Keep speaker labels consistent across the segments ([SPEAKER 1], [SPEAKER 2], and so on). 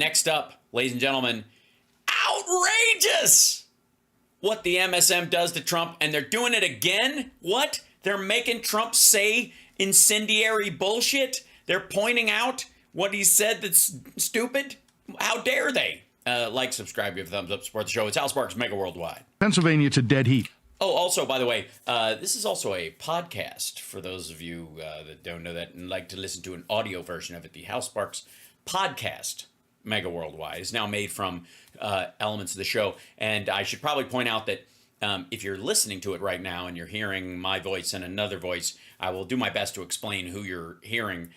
[SPEAKER 1] Next up, ladies and gentlemen, outrageous what the MSM does to Trump, and they're doing it again. What? They're making Trump say incendiary bullshit. They're pointing out what he said that's stupid. How dare they? Like, subscribe, give a thumbs up, support the show. It's Hal Sparks, Mega Worldwide.
[SPEAKER 2] Pennsylvania to dead heat.
[SPEAKER 1] Oh, also, by the way, this is also a podcast for those of you that don't know that and like to listen to an audio version of it. The Hal Sparks podcast, Mega Worldwide, is now made from elements of the show. And I should probably point out that if you're listening to it right now and you're hearing my voice and another voice, I will do my best to explain who you're hearing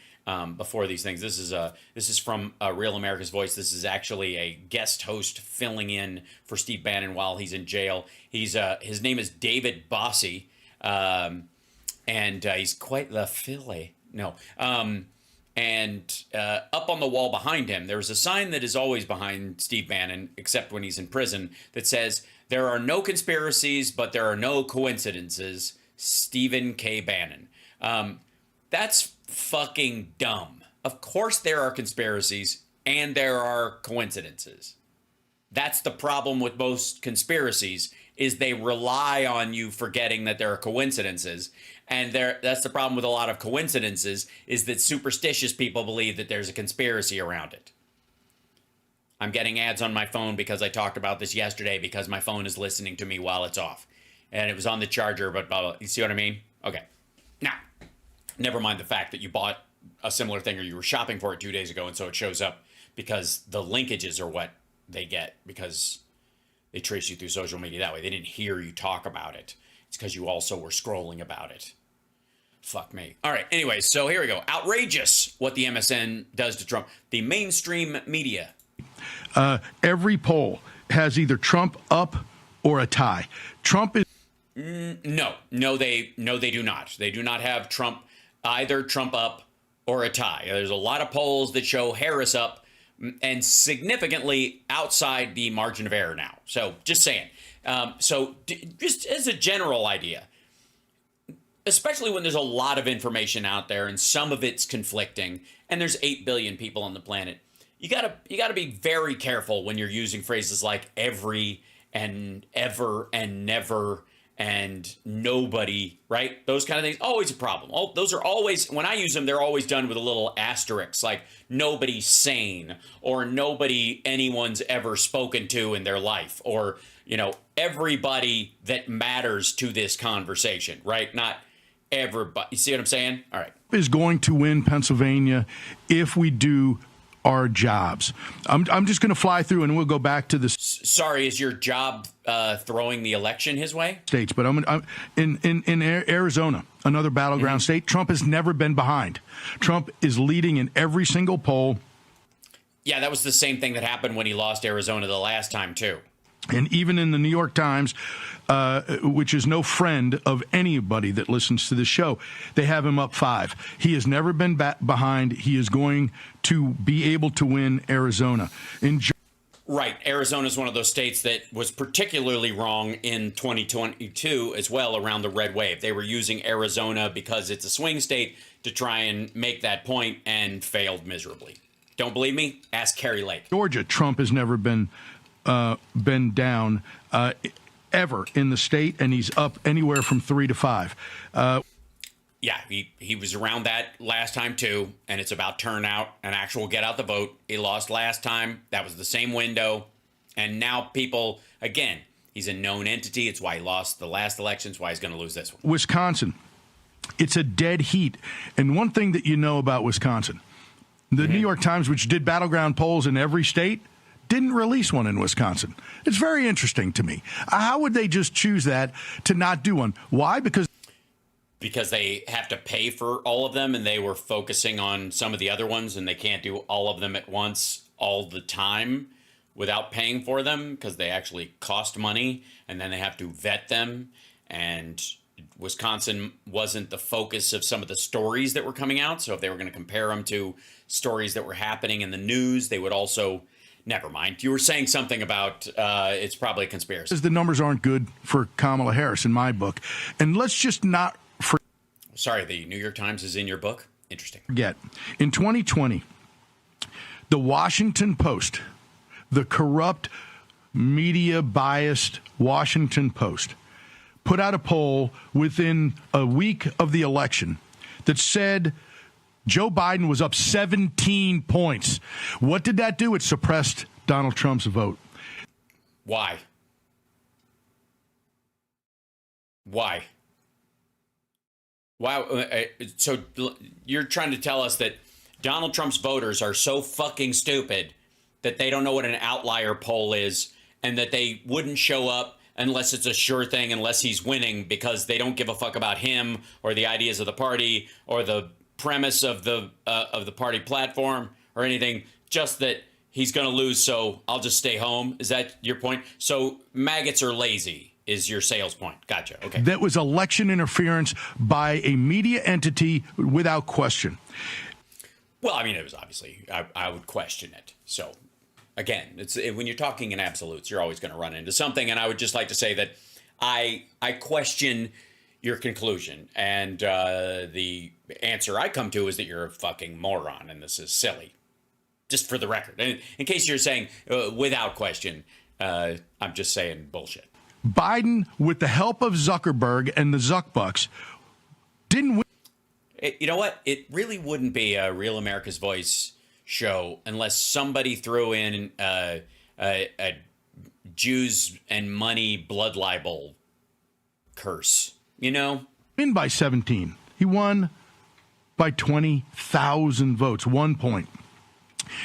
[SPEAKER 1] before these things. This is from Real America's Voice. This is actually a guest host filling in for Steve Bannon while he's in jail. His name is David Bossie, and he's quite the filly. No. And up on the wall behind him, there's a sign that is always behind Steve Bannon, except when he's in prison, that says, "There are no conspiracies, but there are no coincidences. Stephen K. Bannon." That's fucking dumb. Of course there are conspiracies and there are coincidences. That's the problem with most conspiracies, is they rely on you forgetting that there are coincidences. And that's the problem with a lot of coincidences, is that superstitious people believe that there's a conspiracy around it. I'm getting ads on my phone because I talked about this yesterday, because my phone is listening to me while it's off. And it was on the charger, but blah, blah. You see what I mean? Okay. Now, never mind the fact that you bought a similar thing or you were shopping for it 2 days ago, and so it shows up because the linkages are what they get, because they trace you through social media that way. They didn't hear you talk about it. It's because you also were scrolling about it. Fuck me. All right. Anyway, so here we go. Outrageous what the MSN does to Trump. The mainstream media.
[SPEAKER 2] Every poll has either Trump up or a tie. Trump is...
[SPEAKER 1] No, they do not. They do not have Trump, either Trump up or a tie. There's a lot of polls that show Harris up and significantly outside the margin of error now. So just saying. Just as a general idea, especially when there's a lot of information out there and some of it's conflicting, and there's 8 billion people on the planet, you gotta be very careful when you're using phrases like every and ever and never and nobody, right? Those kind of things, always a problem. Those are always, when I use them, they're always done with a little asterisk, like nobody's sane, or nobody anyone's ever spoken to in their life, or, everybody that matters to this conversation, right? Not everybody. You see what I'm saying? All right.
[SPEAKER 2] Is going to win Pennsylvania if we do our jobs. I'm just going to fly through and we'll go back to this.
[SPEAKER 1] Sorry, is your job throwing the election his way?
[SPEAKER 2] States, but I'm in Arizona, another battleground state. Trump has never been behind. Trump is leading in every single poll.
[SPEAKER 1] Yeah, that was the same thing that happened when he lost Arizona the last time, too.
[SPEAKER 2] And even in the New York Times, which is no friend of anybody that listens to the show, they have him up 5. He has never been behind. He is going to be able to win Arizona.
[SPEAKER 1] Right. Arizona is one of those states that was particularly wrong in 2022 as well, around the red wave. They were using Arizona because it's a swing state to try and make that point, and failed miserably. Don't believe me? Ask Carrie Lake.
[SPEAKER 2] Georgia, Trump has never been down ever in the state, and he's up anywhere from 3 to 5.
[SPEAKER 1] Yeah, he was around that last time too, and it's about turnout and actual get out the vote. He lost last time. That was the same window. And now people, again, he's a known entity. It's why he lost the last election. It's why he's going to lose this one.
[SPEAKER 2] Wisconsin, it's a dead heat. And one thing that you know about Wisconsin, the New York Times, which did battleground polls in every state, didn't release one in Wisconsin. It's very interesting to me. How would they just choose that to not do one? Why? Because
[SPEAKER 1] they have to pay for all of them, and they were focusing on some of the other ones, and they can't do all of them at once all the time without paying for them, because they actually cost money, and then they have to vet them. And Wisconsin wasn't the focus of some of the stories that were coming out. So if they were going to compare them to stories that were happening in the news, they would also... Never mind. You were saying something about it's probably a conspiracy.
[SPEAKER 2] Because the numbers aren't good for Kamala Harris in my book. And let's just not
[SPEAKER 1] Sorry, the New York Times is in your book? Interesting.
[SPEAKER 2] Forget. In 2020, The Washington Post, the corrupt, media-biased Washington Post, put out a poll within a week of the election that said Joe Biden was up 17 points. What did that do? It suppressed Donald Trump's vote.
[SPEAKER 1] Why? Why? So you're trying to tell us that Donald Trump's voters are so fucking stupid that they don't know what an outlier poll is and that they wouldn't show up unless it's a sure thing, unless he's winning, because they don't give a fuck about him or the ideas of the party or the premise of the party platform or anything, just that he's going to lose, so I'll just stay home. Is that your point? So maggots are lazy is your sales point. Gotcha. Okay.
[SPEAKER 2] That was election interference by a media entity without question.
[SPEAKER 1] Well, I mean, it was obviously, I would question it. So again, when you're talking in absolutes, you're always going to run into something. And I would just like to say that I question your conclusion. And the answer I come to is that you're a fucking moron and this is silly. Just for the record. And in case you're saying without question, I'm just saying bullshit.
[SPEAKER 2] Biden, with the help of Zuckerberg and the Zuckbucks, didn't win.
[SPEAKER 1] You know what? It really wouldn't be a Real America's Voice show unless somebody threw in a Jews and money blood libel curse. You know?
[SPEAKER 2] Win by 17. He won by 20,000 votes, 1 point.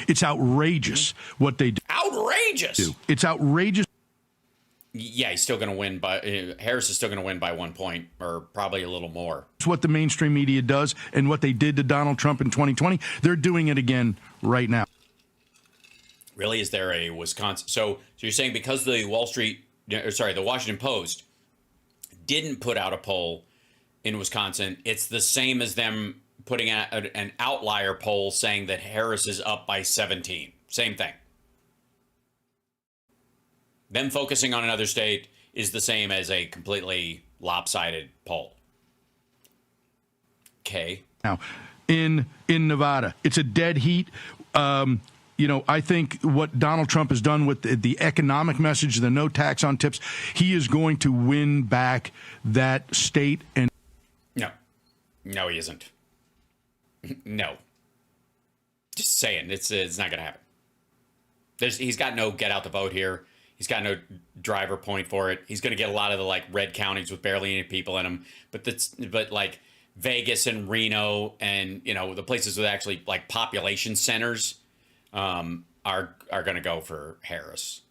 [SPEAKER 2] It's outrageous what they do.
[SPEAKER 1] Outrageous!
[SPEAKER 2] It's outrageous.
[SPEAKER 1] Yeah, he's still going to win by Harris is still going to win by 1 point or probably a little more.
[SPEAKER 2] It's what the mainstream media does and what they did to Donald Trump in 2020. They're doing it again right now.
[SPEAKER 1] Really? Is there a Wisconsin? So you're saying because the the Washington Post didn't put out a poll in Wisconsin, it's the same as them putting out an outlier poll saying that Harris is up by 17. Same thing. Them focusing on another state is the same as a completely lopsided poll. Okay.
[SPEAKER 2] Now, in Nevada, it's a dead heat. I think what Donald Trump has done with the economic message, the no tax on tips, he is going to win back that state. And
[SPEAKER 1] no, he isn't. No. Just saying, it's not going to happen. He's got no get out the vote here. He's got no driver point for it. He's going to get a lot of the red counties with barely any people in them. But like Vegas and Reno and the places with actually population centers are going to go for Harris.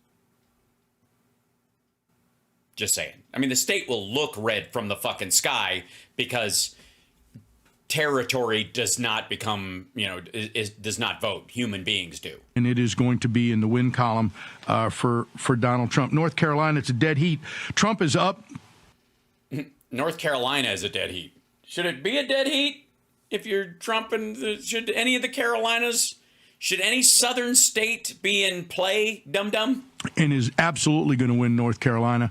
[SPEAKER 1] Just saying. I mean, the state will look red from the fucking sky because territory does not become, does not vote. Human beings do. And
[SPEAKER 2] it is going to be in the win column for Donald Trump. North Carolina, it's a dead heat. Trump is up.
[SPEAKER 1] North Carolina is a dead heat. Should it be a dead heat if you're Trump? And should any of the Carolinas, should any southern state be in play, dum-dum?
[SPEAKER 2] And is absolutely going to win North Carolina.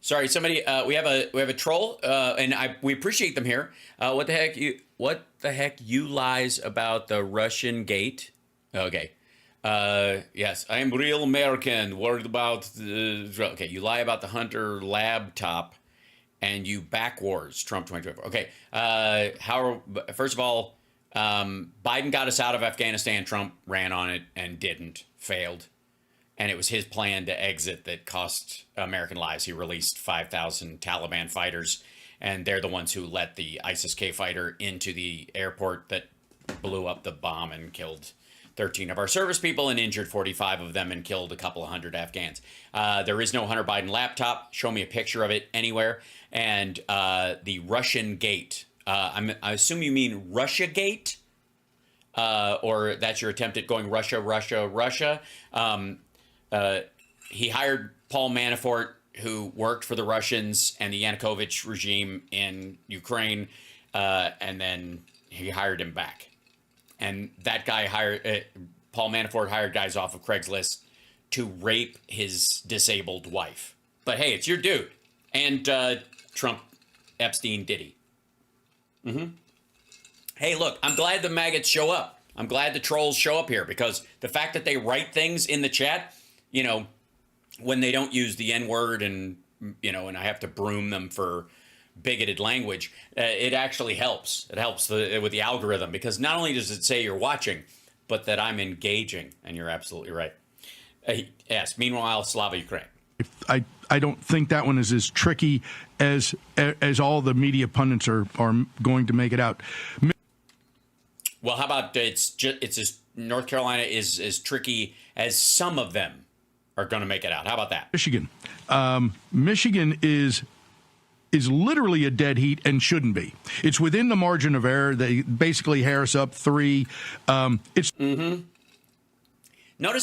[SPEAKER 1] Sorry, somebody. We have a troll, and we appreciate them here. What the heck? You lies about the Russian gate? Okay. Yes, I am real American. Worried about okay. You lie about the Hunter laptop, and you back wars Trump 2024. Okay. First of all, Biden got us out of Afghanistan. Trump ran on it and failed. And it was his plan to exit that cost American lives. He released 5,000 Taliban fighters, and they're the ones who let the ISIS-K fighter into the airport that blew up the bomb and killed 13 of our service people and injured 45 of them and killed a couple of hundred Afghans. There is no Hunter Biden laptop. Show me a picture of it anywhere. And the Russian gate. I assume you mean Russia gate? Or that's your attempt at going Russia. He hired Paul Manafort, who worked for the Russians and the Yanukovych regime in Ukraine, and then he hired him back. And that guy Paul Manafort hired guys off of Craigslist to rape his disabled wife. But hey, it's your dude. And Trump, Epstein, Diddy. Hey, look, I'm glad the maggots show up. I'm glad the trolls show up here, because the fact that they write things in the chat, you know, when they don't use the N-word and, you know, and I have to broom them for bigoted language, it actually helps. It helps with the algorithm, because not only does it say you're watching, but that I'm engaging. And you're absolutely right. Yes. Meanwhile, Slava Ukraine.
[SPEAKER 2] I don't think that one is as tricky as all the media pundits are going to make it out.
[SPEAKER 1] Well, how about it's as North Carolina is as tricky as some of them are going to make it out. How about that?
[SPEAKER 2] Michigan. Michigan is literally a dead heat and shouldn't be. It's within the margin of error. They basically Harris up 3.
[SPEAKER 1] Notice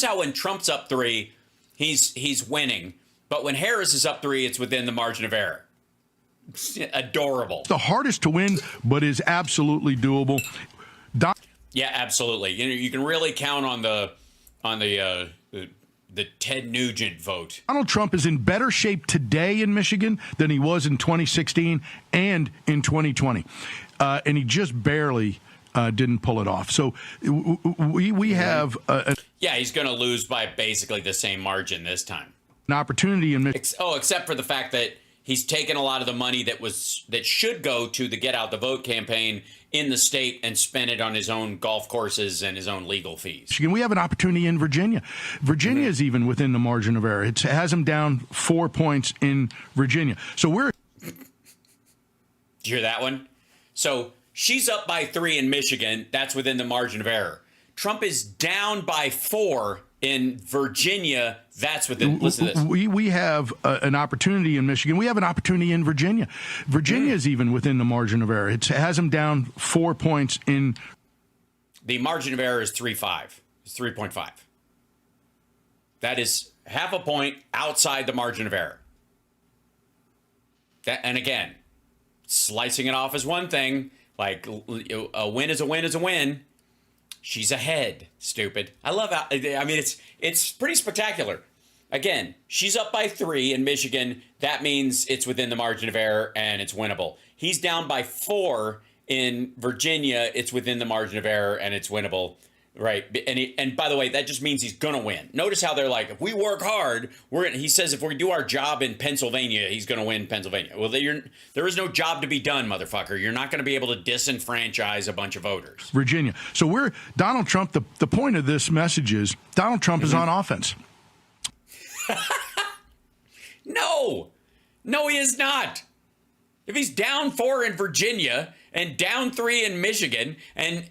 [SPEAKER 1] how when Trump's up 3, he's winning. But when Harris is up 3, it's within the margin of error. Adorable.
[SPEAKER 2] The hardest to win, but is absolutely doable.
[SPEAKER 1] Yeah, absolutely. You know, you can really count on the Ted Nugent vote.
[SPEAKER 2] Donald Trump is in better shape today in Michigan than he was in 2016 and in 2020. And he just barely didn't pull it off. So we have...
[SPEAKER 1] yeah, he's going to lose by basically the same margin this time.
[SPEAKER 2] An opportunity in Michigan.
[SPEAKER 1] Except for the fact that he's taken a lot of the money that should go to the Get Out the Vote campaign in the state and spent it on his own golf courses and his own legal fees.
[SPEAKER 2] We have an opportunity in Virginia. Virginia is even within the margin of error. It has him down 4 points in Virginia. So we're...
[SPEAKER 1] Did you hear that one? So she's up by 3 in Michigan. That's within the margin of error. Trump is down by 4 in Virginia. That's within. Listen to this.
[SPEAKER 2] We have an opportunity in Michigan. We have an opportunity in Virginia. Virginia is even within the margin of error. It has him down 4 points in.
[SPEAKER 1] The margin of error is 3.5. It's 3.5. That is half a point outside the margin of error. And again, slicing it off is one thing. Like a win is a win is a win. She's ahead, stupid. I love how, I mean, it's pretty spectacular. Again, she's up by 3 in Michigan. That means it's within the margin of error and it's winnable. He's down by 4 in Virginia. It's within the margin of error and it's winnable, right? And by the way, that just means he's going to win. Notice how they're like, if we work hard, he says if we do our job in Pennsylvania, he's going to win Pennsylvania. Well, there is no job to be done, motherfucker. You're not going to be able to disenfranchise a bunch of voters.
[SPEAKER 2] Virginia. So Donald Trump, the point of this message is Donald Trump is on offense.
[SPEAKER 1] No, he is not. If he's down 4 in Virginia and down 3 in Michigan and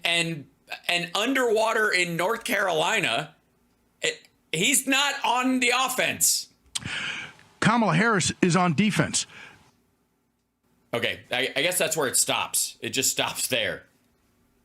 [SPEAKER 1] underwater in North Carolina, he's not on the offense.
[SPEAKER 2] Kamala Harris is on defense.
[SPEAKER 1] Okay, I guess that's where it stops. It just stops there.